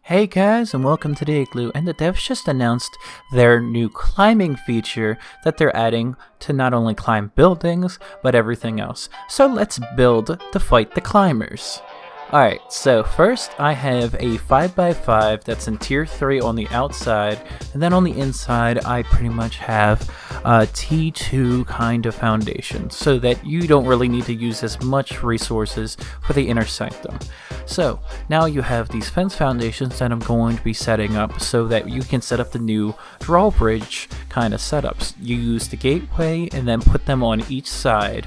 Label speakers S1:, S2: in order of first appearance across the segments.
S1: Hey guys, and welcome to the Igloo. And the devs just announced their new climbing feature that they're adding to not only climb buildings, but everything else. So let's build to fight the climbers. Alright, so first I have a 5x5 that's in tier 3 on the outside, and then on the inside I pretty much have a T2 kind of foundation, so that you don't really need to use as much resources for the inner sanctum. So now you have these fence foundations that I'm going to be setting up so that you can set up the new drawbridge kind of setups. You use the gateway and then put them on each side.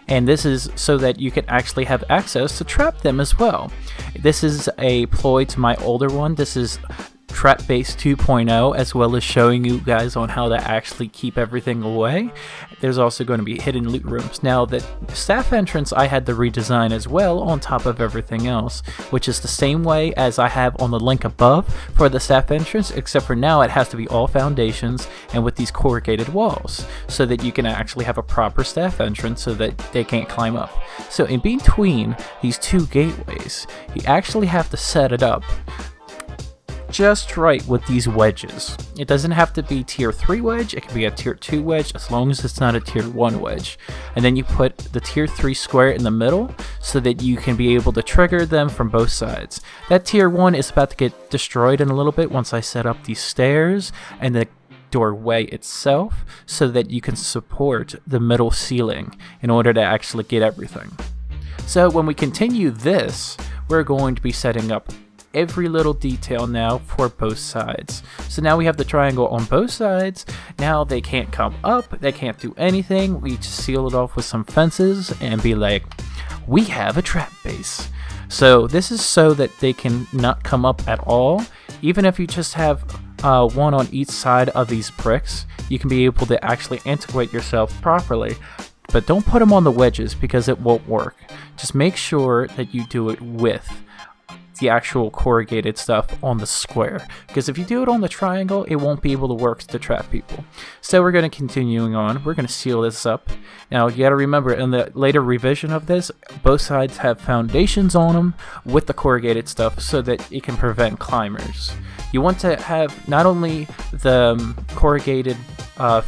S1: And this is so that you can actually have access to trap them as well. This is a ploy to my older one. This is Trap Base 2.0, as well as showing you guys on how to actually keep everything away. There's also going to be hidden loot rooms. Now, the staff entrance I had to redesign as well on top of everything else, which is the same way as I have on the link above for the staff entrance, except for now it has to be all foundations and with these corrugated walls, so that you can actually have a proper staff entrance so that they can't climb up. So in between these two gateways, you actually have to set it up just right with these wedges. It doesn't have to be tier 3 wedge, it can be a tier 2 wedge as long as it's not a tier 1 wedge. And then you put the tier 3 square in the middle so that you can be able to trigger them from both sides. That tier 1 is about to get destroyed in a little bit once I set up these stairs and the doorway itself so that you can support the middle ceiling in order to actually get everything. So when we continue this, we're going to be setting up every little detail now for both sides. So now we have the triangle on both sides. Now they can't come up, they can't do anything. We just seal it off with some fences and be like, we have a trap base. So this is so that they can not come up at all. Even if you just have one on each side of these bricks, you can be able to actually integrate yourself properly. But don't put them on the wedges because it won't work. Just make sure that you do it with the actual corrugated stuff on the square, because if you do it on the triangle, it won't be able to work to trap people. So we're going to continuing on. We're going to seal this up. Now you got to remember, in the later revision of this, both sides have foundations on them with the corrugated stuff so that it can prevent climbers. You want to have not only the corrugated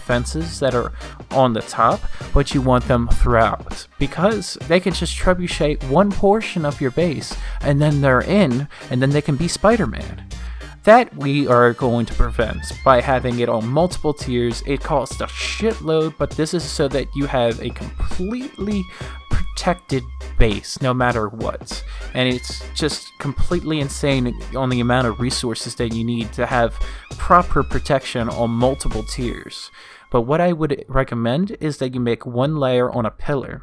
S1: fences that are on the top, but you want them throughout, because they can just trebuchet one portion of your base and then they're in, and then they can be Spider-Man. That we are going to prevent by having it on multiple tiers. It costs a shitload, but this is so that you have a completely protected base no matter what. And it's just completely insane on the amount of resources that you need to have proper protection on multiple tiers. But what I would recommend is that you make one layer on a pillar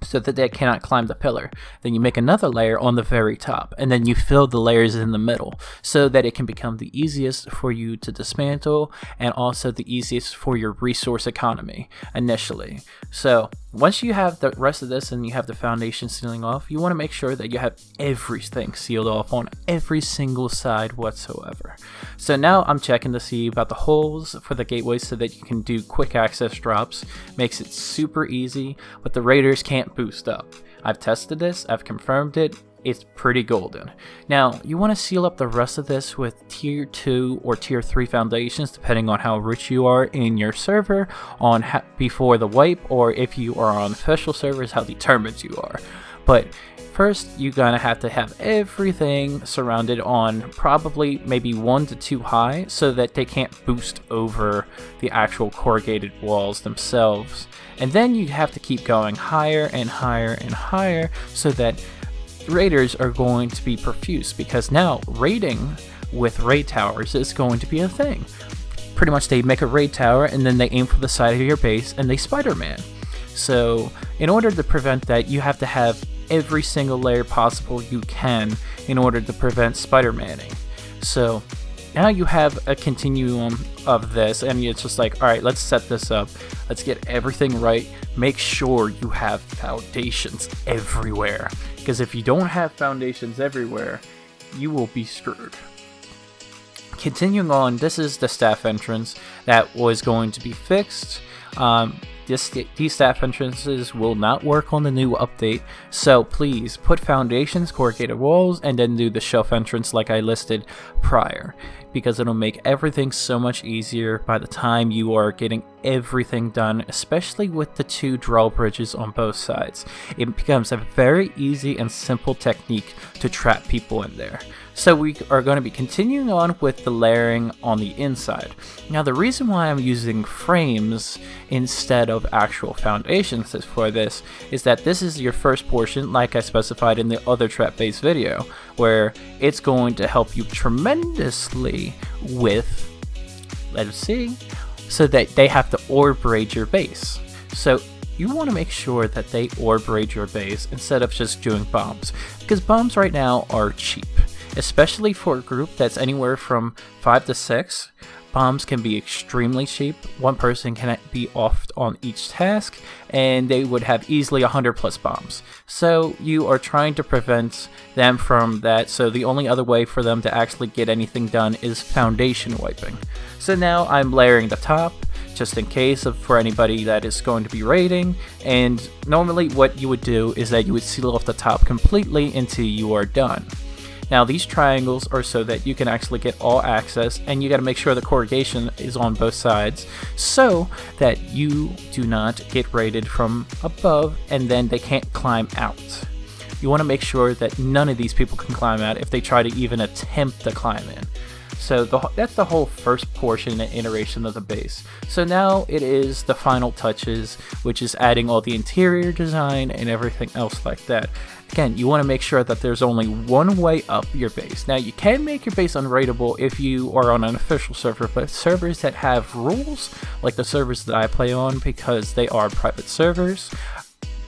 S1: so that they cannot climb the pillar. Then you make another layer on the very top, and then you fill the layers in the middle so that it can become the easiest for you to dismantle and also the easiest for your resource economy initially. So once you have the rest of this and you have the foundation sealing off, you want to make sure that you have everything sealed off on every single side whatsoever. So now I'm checking to see about the holes for the gateways so that you can do quick access drops. Makes it super easy, but the raiders can't boost up. I've tested this, I've confirmed it. It's pretty golden. Now, you want to seal up the rest of this with tier 2 or tier 3 foundations, depending on how rich you are in your server on before the wipe, or if you are on official servers, how determined you are. But first, you're gonna have to have everything surrounded on probably maybe 1 to 2 high so that they can't boost over the actual corrugated walls themselves. And then you have to keep going higher and higher and higher so that raiders are going to be profuse, because now raiding with raid towers is going to be a thing. Pretty much they make a raid tower and then they aim for the side of your base and they Spider-Man. So in order to prevent that, you have to have every single layer possible you can in order to prevent Spider-Manning. So now you have a continuum of this, and it's just like, alright, let's set this up. Let's get everything right. Make sure you have foundations everywhere, because if you don't have foundations everywhere, you will be screwed. Continuing on, this is the staff entrance that was going to be fixed. these staff entrances will not work on the new update, so please put foundations, corrugated walls, and then do the shelf entrance like I listed prior, because it'll make everything so much easier by the time you are getting everything done, especially with the 2 drawbridges on both sides. It becomes a very easy and simple technique to trap people in there. So we are going to be continuing on with the layering on the inside. Now the reason why I'm using frames instead of actual foundations for this is that this is your first portion, like I specified in the other trap based video, where it's going to help you tremendously with, let's see, so that they have to ore braid your base. So you want to make sure that they ore braid your base instead of just doing bombs, because bombs right now are cheap. Especially for a group that's anywhere from 5 to 6, bombs can be extremely cheap. One person can be off on each task, and they would have easily 100 plus bombs. So you are trying to prevent them from that, so the only other way for them to actually get anything done is foundation wiping. So now I'm layering the top, just in case for anybody that is going to be raiding, and normally what you would do is that you would seal off the top completely until you are done. Now these triangles are so that you can actually get all access, and you got to make sure the corrugation is on both sides so that you do not get raided from above and then they can't climb out. You want to make sure that none of these people can climb out if they try to even attempt to climb in. So that's the whole first portion and iteration of the base. So now it is the final touches, which is adding all the interior design and everything else like that. Again, you want to make sure that there's only one way up your base. Now you can make your base unraidable if you are on an official server, but servers that have rules, like the servers that I play on because they are private servers,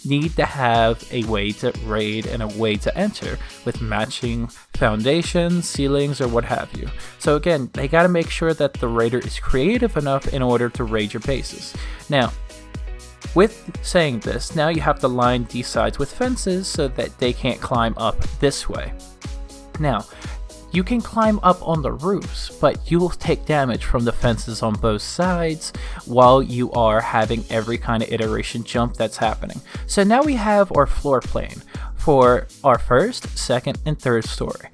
S1: need to have a way to raid and a way to enter with matching foundations, ceilings, or what have you. So again, they got to make sure that the raider is creative enough in order to raid your bases. Now, with saying this, now you have to line these sides with fences so that they can't climb up this way. Now, you can climb up on the roofs, but you will take damage from the fences on both sides while you are having every kind of iteration jump that's happening. So now we have our floor plane for our first, second, and third story.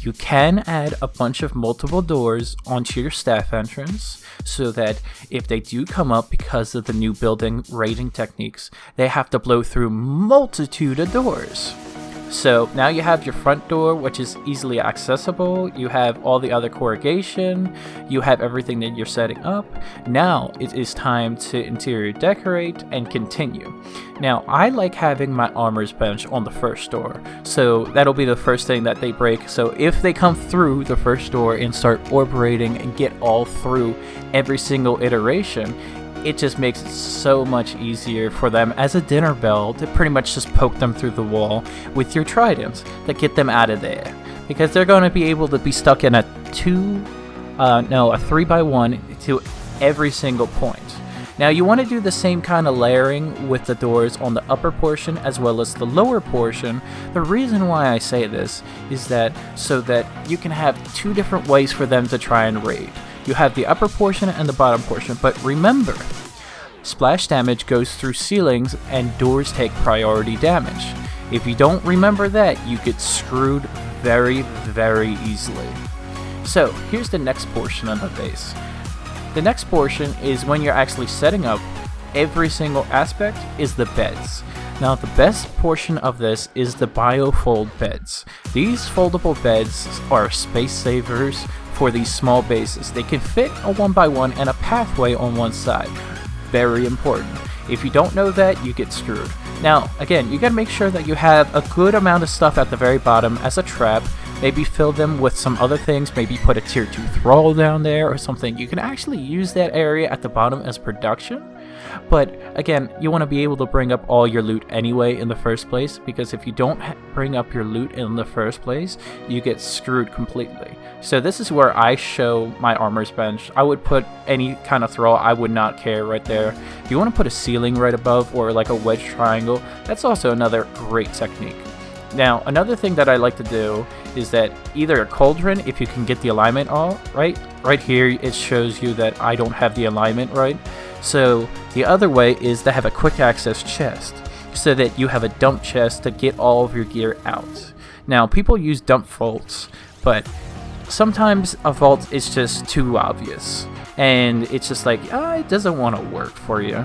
S1: You can add a bunch of multiple doors onto your staff entrance so that if they do come up because of the new building raiding techniques, they have to blow through multitude of doors. So now you have your front door, which is easily accessible. You have all the other corrugation. You have everything that you're setting up. Now it is time to interior decorate and continue. Now I like having my armor's bench on the first door, so that'll be the first thing that they break. So if they come through the first door and start operating and get all through every single iteration, it just makes it so much easier for them as a dinner bell to pretty much just poke them through the wall with your tridents to get them out of there, because they're going to be able to be stuck in a 3x1 to every single point. Now you want to do the same kind of layering with the doors on the upper portion as well as the lower portion. The reason why I say this is that so that you can have two different ways for them to try and raid. You have the upper portion and the bottom portion, but remember, splash damage goes through ceilings and doors take priority damage. If you don't remember that, you get screwed very, very easily. So here's the next portion of the base. The next portion is when you're actually setting up every single aspect is the beds. Now the best portion of this is the biofold beds. These foldable beds are space savers for these small bases. They can fit a 1x1 and a pathway on one side. Very important. If you don't know that, you get screwed. Now, again, you gotta make sure that you have a good amount of stuff at the very bottom as a trap. Maybe fill them with some other things, maybe put a tier 2 thrall down there or something. You can actually use that area at the bottom as production. But again, you want to be able to bring up all your loot anyway in the first place, because if you don't bring up your loot in the first place, you get screwed completely. So this is where I show my armor's bench. I would put any kind of thrall, I would not care right there. If you want to put a ceiling right above or like a wedge triangle, that's also another great technique. Now, another thing that I like to do is that either a cauldron, if you can get the alignment all right. Right here, it shows you that I don't have the alignment right. So The other way is to have a quick access chest, so that you have a dump chest to get all of your gear out. Now, people use dump vaults, but sometimes a vault is just too obvious, and it's just like, it doesn't want to work for you.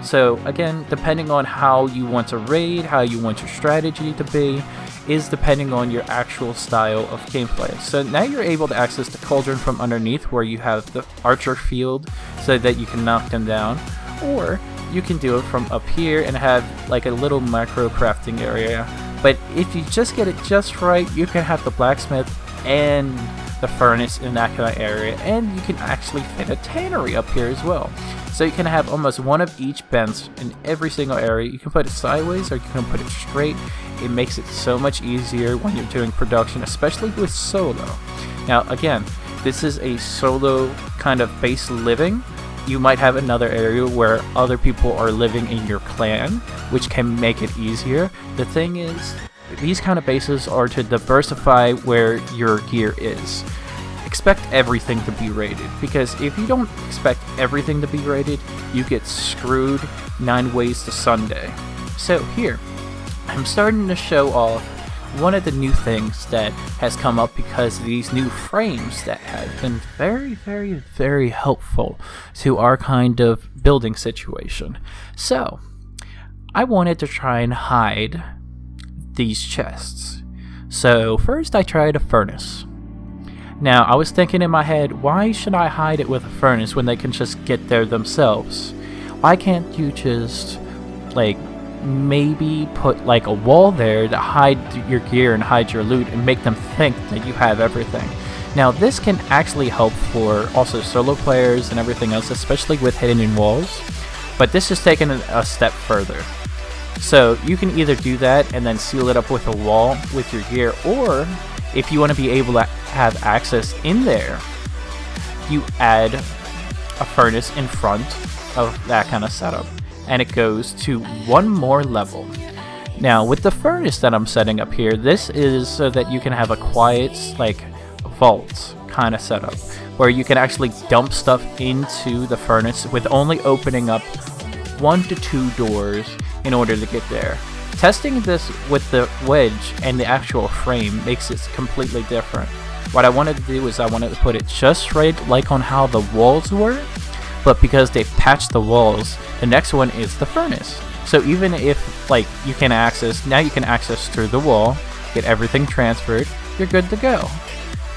S1: So again, depending on how you want to raid, how you want your strategy to be, is depending on your actual style of gameplay. So now you're able to access the cauldron from underneath, where you have the archer field so that you can knock them down, or you can do it from up here and have like a little micro crafting area. But if you just get it just right, you can have the blacksmith and the furnace in that kind of area, and you can actually fit a tannery up here as well. So you can have almost one of each bench in every single area. You can put it sideways or you can put it straight. It makes it so much easier when you're doing production, especially with solo. Now again, this is a solo kind of base living. You might have another area where other people are living in your clan, which can make it easier. The thing is, these kind of bases are to diversify where your gear is. Expect everything to be rated, because if you don't expect everything to be rated, you get screwed 9 ways to Sunday. So here, I'm starting to show off one of the new things that has come up because of these new frames that have been very, very, very helpful to our kind of building situation. So, I wanted to try and hide these chests. So first I tried a furnace. Now I was thinking in my head, why should I hide it with a furnace when they can just get there themselves? Why can't you just like maybe put like a wall there to hide your gear and hide your loot and make them think that you have everything? Now this can actually help for also solo players and everything else, especially with hidden walls, but this is taken a step further. So you can either do that and then seal it up with a wall with your gear, or if you want to be able to have access in there, you add a furnace in front of that kind of setup, and it goes to one more level. Now with the furnace that I'm setting up here, this is so that you can have a quiet like vault kind of setup, where you can actually dump stuff into the furnace with only opening up 1 to 2 doors in order to get there. Testing this with the wedge and the actual frame makes it completely different. What I wanted to do is I wanted to put it just right like on how the walls were, but because they've patched the walls, the next one is the furnace. So even if like you can access, now you can access through the wall, get everything transferred, you're good to go.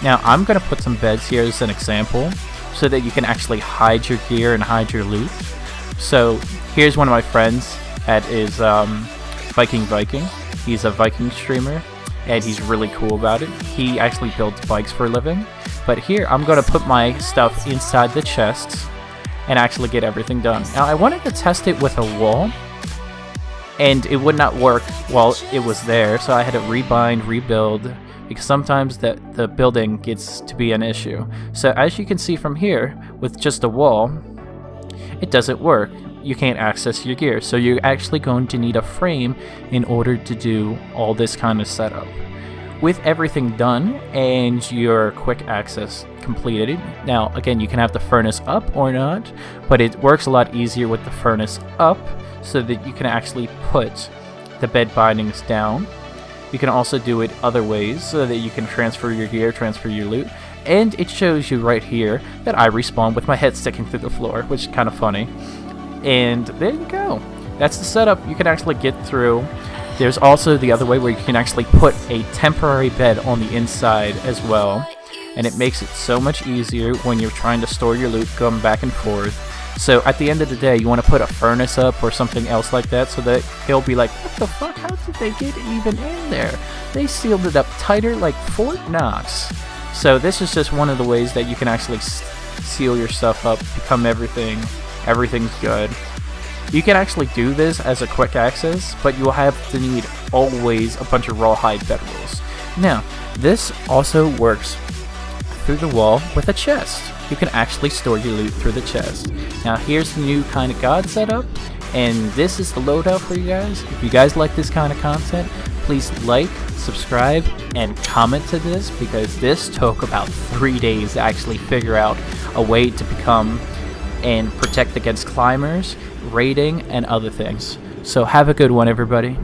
S1: Now I'm going to put some beds here as an example so that you can actually hide your gear and hide your loot. So here's one of my friends that is Viking. He's a Viking streamer, and he's really cool about it. He actually builds bikes for a living. But here, I'm going to put my stuff inside the chests and actually get everything done. Now, I wanted to test it with a wall, and it would not work while it was there, so I had to rebind, rebuild, because sometimes the building gets to be an issue. So as you can see from here, with just a wall, it doesn't work. You can't access your gear, so you're actually going to need a frame in order to do all this kind of setup. With everything done and your quick access completed, now again you can have the furnace up or not, but it works a lot easier with the furnace up so that you can actually put the bed bindings down. You can also do it other ways so that you can transfer your gear, transfer your loot, and it shows you right here that I respawn with my head sticking through the floor, which is kind of funny. And there you go. That's the setup you can actually get through. There's also the other way where you can actually put a temporary bed on the inside as well, and it makes it so much easier when you're trying to store your loot going back and forth. So at the end of the day, you want to put a furnace up or something else like that so that he'll be like, what the fuck, how did they get even in there? They sealed it up tighter like Fort Knox. So this is just one of the ways that you can actually seal your stuff up, become everything's good. You can actually do this as a quick access, but you will have to need always a bunch of rawhide bedrolls. Now, this also works through the wall with a chest. You can actually store your loot through the chest. Now here's the new kind of god setup, and this is the loadout for you guys. If you guys like this kind of content, please like, subscribe, and comment to this, because this took about 3 days to actually figure out a way to become and protect against climbers raiding, and other things. So have a good one, everybody.